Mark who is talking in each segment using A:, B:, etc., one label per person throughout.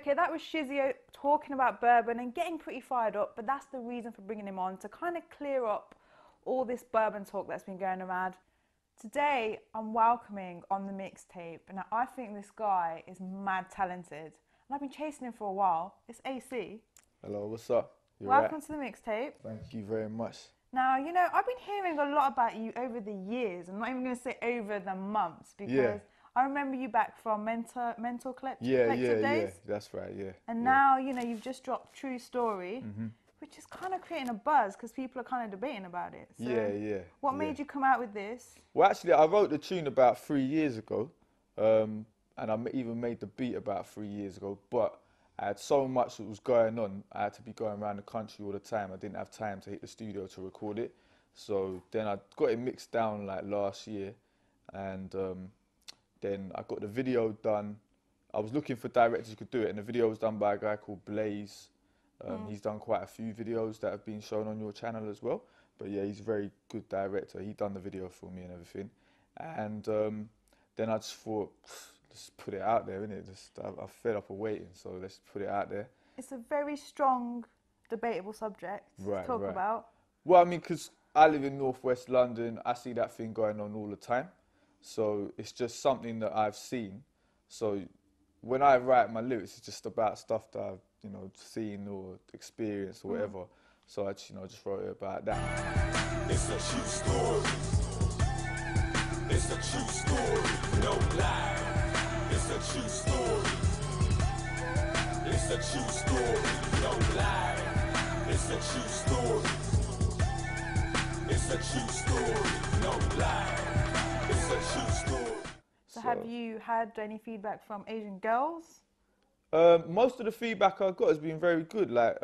A: Okay, that was Shizio talking about bourbon and getting pretty fired up, but that's the reason for bringing him on, to kind of clear up all this bourbon talk that's been going around. Today, I'm welcoming on the mixtape, and I think this guy is mad talented, and I've been chasing him for a while. It's AC.
B: Hello, what's up?
A: Welcome to the mixtape.
B: Thank you very much.
A: Now, you know, I've been hearing a lot about you over the years. I'm not even going to say over the months, because I remember you back from mental collective days.
B: Yeah, that's right, yeah.
A: And now, you know, you've just dropped True Story, which is kind of creating a buzz because people are kind of debating about it. So what made you come out with this?
B: Well, actually, I wrote the tune about 3 years ago, and I even made the beat about 3 years ago, but I had so much that was going on. I had to be going around the country all the time. I didn't have time to hit the studio to record it. So then I got it mixed down like last year, and then I got the video done. I was looking for directors who could do it, and the video was done by a guy called Blaze. He's done quite a few videos that have been shown on your channel as well. But yeah, he's a very good director. He done the video for me and everything. And then I just thought, let's put it out there, innit? I fed up of waiting, so let's put it out there.
A: It's a very strong, debatable subject to talk about.
B: Well, I mean, because I live in northwest London, I see that thing going on all the time. So it's just something that I've seen. So when I write my lyrics, it's just about stuff that I've, you know, seen or experienced or whatever. So I just, you know, just wrote it about that.
C: It's a true story. It's a true story, no lie. It's a true story. It's a true story, no lie. It's a true story. It's a true story, no lie. It's a true story.
A: So have you had any feedback from Asian girls?
B: Most of the feedback I got has been very good. Like,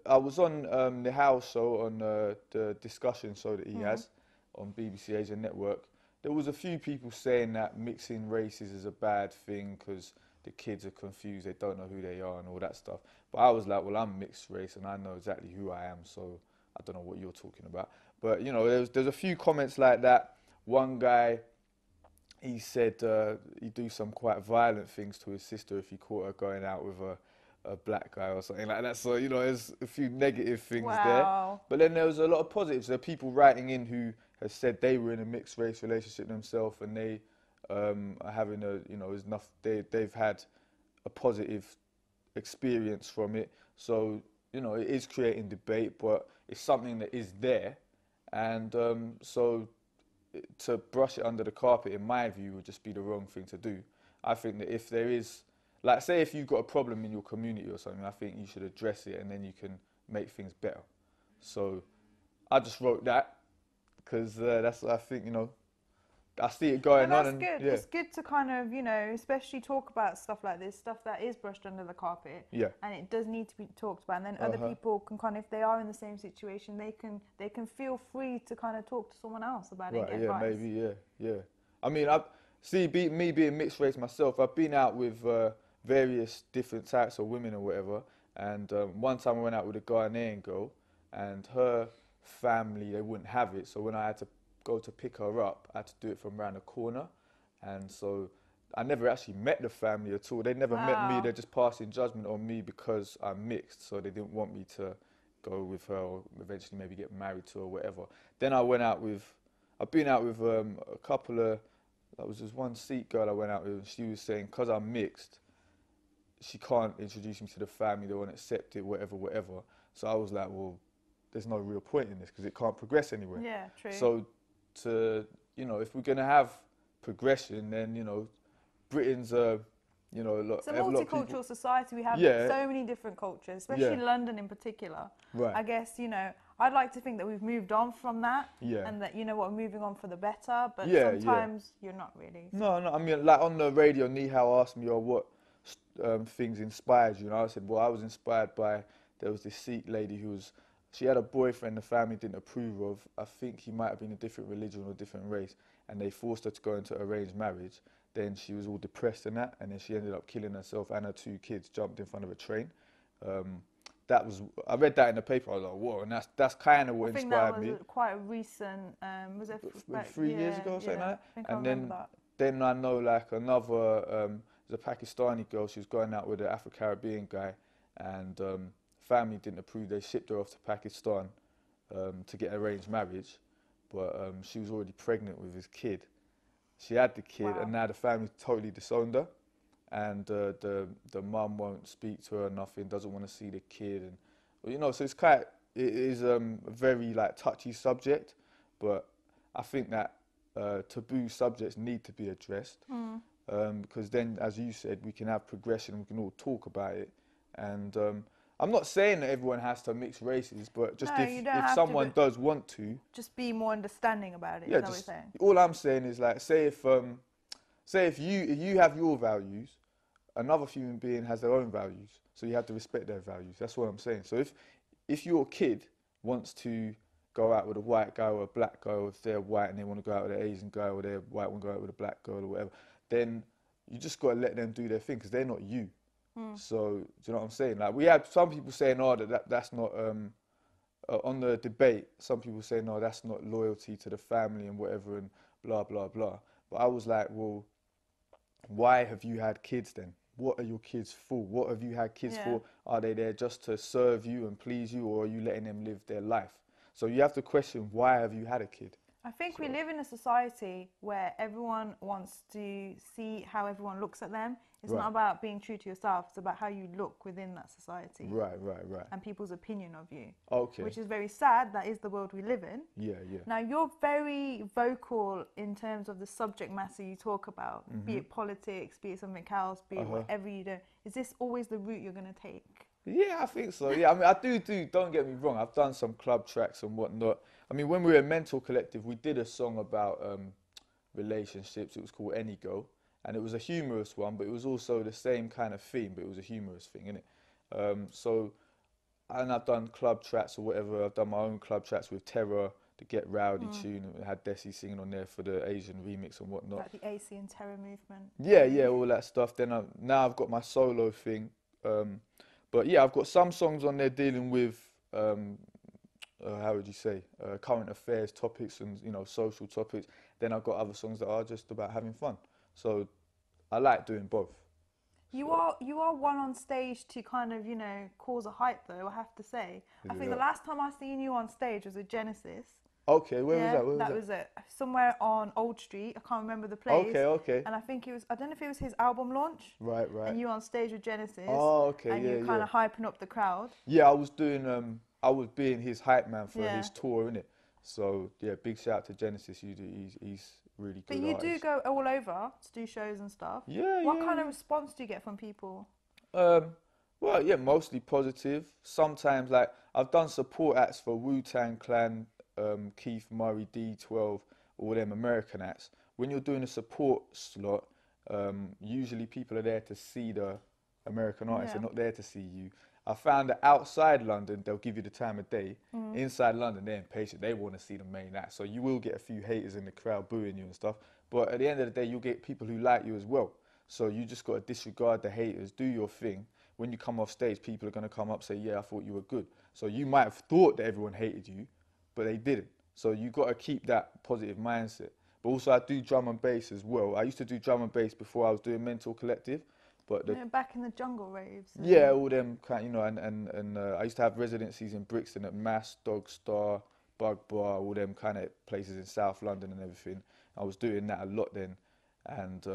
B: I was on the House show, on the discussion show that he has on BBC Asian Network. There was a few people saying that mixing races is a bad thing because the kids are confused, they don't know who they are and all that stuff. But I was like, well, I'm mixed race and I know exactly who I am, so I don't know what you're talking about. But, you know, there's a few comments like that. One guy, he said he'd do some quite violent things to his sister if he caught her going out with a black guy or something like that. So, you know, there's a few negative things there. But then there was a lot of positives. There are people writing in who have said they were in a mixed race relationship themselves and they are having a, you know, they've had a positive experience from it. So, you know, it is creating debate, but it's something that is there. And so to brush it under the carpet, in my view, would just be the wrong thing to do. I think that if there is, like, say if you've got a problem in your community or something, I think you should address it and then you can make things better. So I just wrote that because that's what I think, you know, I see it going on.
A: That's good. It's good to kind of, you know, especially talk about stuff like this, stuff that is brushed under the carpet. Yeah. And it does need to be talked about. And then other people can kind of, if they are in the same situation, they can feel free to kind of talk to someone else about it and get advice.
B: Maybe. I mean, me being mixed race myself, I've been out with various different types of women or whatever. And one time I went out with a Ghanaian girl, and her family, they wouldn't have it. So when I had to go to pick her up, I had to do it from around the corner. And so I never actually met the family at all. They never met me. They're just passing judgment on me because I'm mixed. So they didn't want me to go with her or eventually maybe get married to her or whatever. Then I've been out with a couple of, there was this one Sikh girl I went out with, and she was saying, because I'm mixed, she can't introduce me to the family, they won't accept it, whatever. So I was like, well, there's no real point in this because it can't progress anywhere.
A: Yeah, true.
B: So you know, if we're going to have progression, then, you know, Britain's you know,
A: it's a multicultural society. We have so many different cultures, especially London in particular. Right. I guess, you know, I'd like to think that we've moved on from that and that, you know what, we're moving on for the better, but sometimes you're not really. So.
B: No, I mean, like on the radio, Nihao asked me, what things inspired you, and I said, well, I was inspired by, there was this Sikh lady who was, she had a boyfriend the family didn't approve of. I think he might have been a different religion or a different race, and they forced her to go into arranged marriage. Then she was all depressed and that, and then she ended up killing herself and her 2 kids, jumped in front of a train. I read that in the paper, I was like, whoa, and that's kind of what inspired me.
A: I think that was quite a recent, was it
B: 3 years ago or something like that?
A: I think I remember that.
B: Then I know like another was a Pakistani girl. She was going out with an Afro-Caribbean guy, and family didn't approve. They shipped her off to Pakistan to get arranged marriage, but she was already pregnant with his kid. She had the kid, and now the family totally disowned her, and the mum won't speak to her, nothing, doesn't want to see the kid, and you know, so it is a very like touchy subject, but I think that taboo subjects need to be addressed, because then, as you said, we can have progression, we can all talk about it, and I'm not saying that everyone has to mix races, but just if someone does want to,
A: just be more understanding about it.
B: Yeah,
A: is that what you're saying?
B: all I'm saying is like, say if you have your values, another human being has their own values, so you have to respect their values. That's what I'm saying. So if your kid wants to go out with a white guy or a black guy, or if they're white and they want to go out with an Asian guy, or they're white and want to go out with a black girl or whatever, then you just got to let them do their thing, because they're not you. So, do you know what I'm saying? Like, we had some people saying, oh, that's not, on the debate, some people say, no, that's not loyalty to the family and whatever and blah, blah, blah. But I was like, well, why have you had kids then? What are your kids for? What have you had kids for? Are they there just to serve you and please you, or are you letting them live their life? So you have to question, why have you had a kid?
A: I think we live in a society where everyone wants to see how everyone looks at them. It's not about being true to yourself. It's about how you look within that society.
B: Right.
A: And people's opinion of you.
B: Okay.
A: Which is very sad. That is the world we live in.
B: Yeah.
A: Now, you're very vocal in terms of the subject matter you talk about, be it politics, be it something else, be it whatever you do. Is this always the route you're going to take?
B: Yeah, I think so. Yeah, I mean, I do, don't get me wrong, I've done some club tracks and whatnot. I mean, when we were a Mental Collective, we did a song about relationships. It was called Any Go. And it was a humorous one, but it was also the same kind of theme, but it was a humorous thing, innit? And I've done club tracks or whatever. I've done my own club tracks with Terror, the Get Rowdy tune. It had Desi singing on there for the Asian remix and whatnot.
A: Like the AC and Terror movement.
B: Yeah, all that stuff. Then now I've got my solo thing. But yeah, I've got some songs on there dealing with, how would you say, current affairs topics and, you know, social topics. Then I've got other songs that are just about having fun. So I like doing both. You
A: are one on stage to kind of, you know, cause a hype though, I have to say. I think the last time I seen you on stage was at Genesis.
B: Okay, where was that?
A: That was it. Somewhere on Old Street. I can't remember the place.
B: Okay.
A: And I think it was, I don't know if it was his album launch.
B: Right.
A: And you on stage with Genesis.
B: Oh, okay,
A: and you kind of hyping up the crowd.
B: Yeah, I was doing, I was being his hype man for his tour, innit? So yeah, big shout out to Genesis. He's really good.
A: But you do go all over to do shows and stuff. What kind of response do you get from people?
B: Well, yeah, mostly positive. Sometimes, like, I've done support acts for Wu-Tang Clan, Keith Murray, D12, all them American acts. When you're doing a support slot, usually people are there to see the American artists. They're not there to see you. I found that outside London, they'll give you the time of day. Inside London, they're impatient. They want to see the main act. So you will get a few haters in the crowd booing you and stuff. But at the end of the day, you'll get people who like you as well. So you just got to disregard the haters, do your thing. When you come off stage, people are going to come up and say, yeah, I thought you were good. So you might have thought that everyone hated you, but they didn't. So you got to keep that positive mindset. But also, I do drum and bass as well. I used to do drum and bass before I was doing Mental Collective. But
A: back in the jungle raves.
B: Yeah, all them kind, you know, and I used to have residencies in Brixton at Mass, Dog Star, Bug Bar, all them kind of places in South London and everything. I was doing that a lot then, and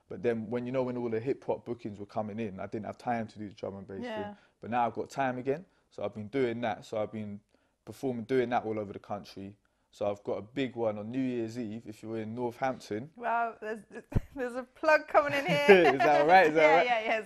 B: but then when all the hip hop bookings were coming in, I didn't have time to do the drum and bass thing. But now I've got time again, so I've been doing that. So I've been doing that all over the country. So I've got a big one on New Year's Eve if you're in Northampton.
A: Wow, there's a plug coming in here.
B: Is that all right? Is that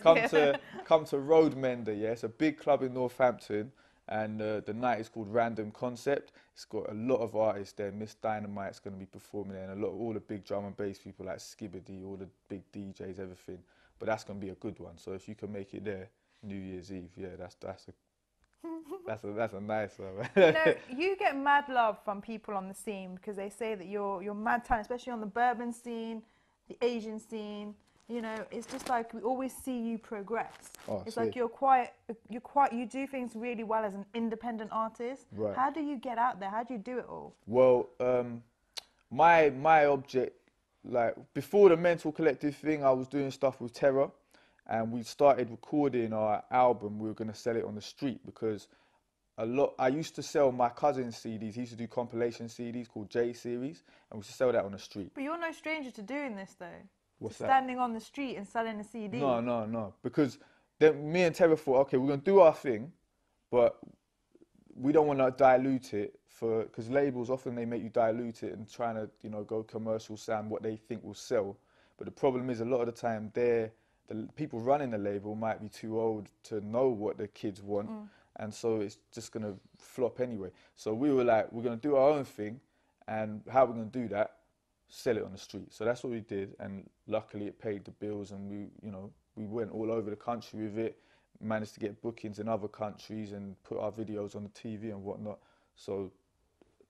A: right? Yeah.
B: Come to Road Mender, yeah. It's a big club in Northampton, and the night is called Random Concept. It's got a lot of artists there. Miss Dynamite's going to be performing there, and all the big drum and bass people like Skibbity, all the big DJs, everything. But that's going to be a good one. So if you can make it there, New Year's Eve, yeah, that's a nice one.
A: You know, you get mad love from people on the scene because they say that you're mad talent, especially on the Bourbon scene, the Asian scene. You know, it's just like we always see you progress. It's like you do things really well as an independent artist.
B: Right.
A: How do you get out there? How do you do it all?
B: Well, my object like before the Mental Collective thing, I was doing stuff with Terror, and we started recording our album. We were going to sell it on the street because I used to sell my cousin's CDs. He used to do compilation CDs called J Series, and we used to sell that on the street.
A: But you're no stranger to doing this, though.
B: What's
A: to
B: that?
A: Standing on the street and selling a CD.
B: No. Because then me and Terror thought, okay, we're going to do our thing, but we don't want to dilute it because labels often they make you dilute it and trying to, you know, go commercial sound what they think will sell. But the problem is a lot of the time the people running the label might be too old to know what the kids want. And so it's just going to flop anyway. So we were like, we're going to do our own thing, and how we're going to do that? Sell it on the street. So that's what we did, and luckily it paid the bills, and we went all over the country with it, managed to get bookings in other countries and put our videos on the TV and whatnot. So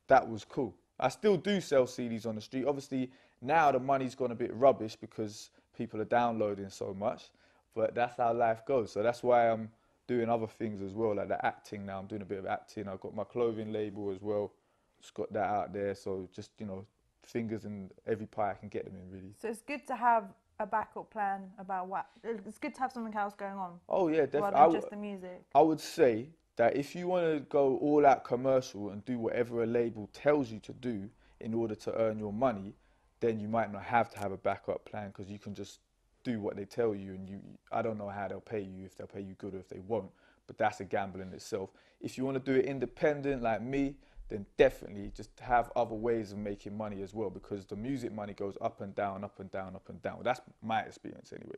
B: that was cool. I still do sell CDs on the street. Obviously now the money's gone a bit rubbish because people are downloading so much, but that's how life goes. So that's why I'm doing other things as well, like the acting now. I'm doing a bit of acting. I've got my clothing label as well. Just got that out there. So just, you know, fingers in every pie I can get them in, really.
A: So it's good to have a backup plan about it's good to have something else going on.
B: Oh yeah, definitely.
A: Rather than just the music.
B: I would say that if you want to go all out commercial and do whatever a label tells you to do in order to earn your money, then you might not have to have a backup plan, because you can just do what they tell you, and I don't know how they'll pay you, if they'll pay you good or if they won't, but that's a gamble in itself. If you want to do it independent like me, then definitely just have other ways of making money as well, because the music money goes up and down, up and down, up and down. That's my experience anyway.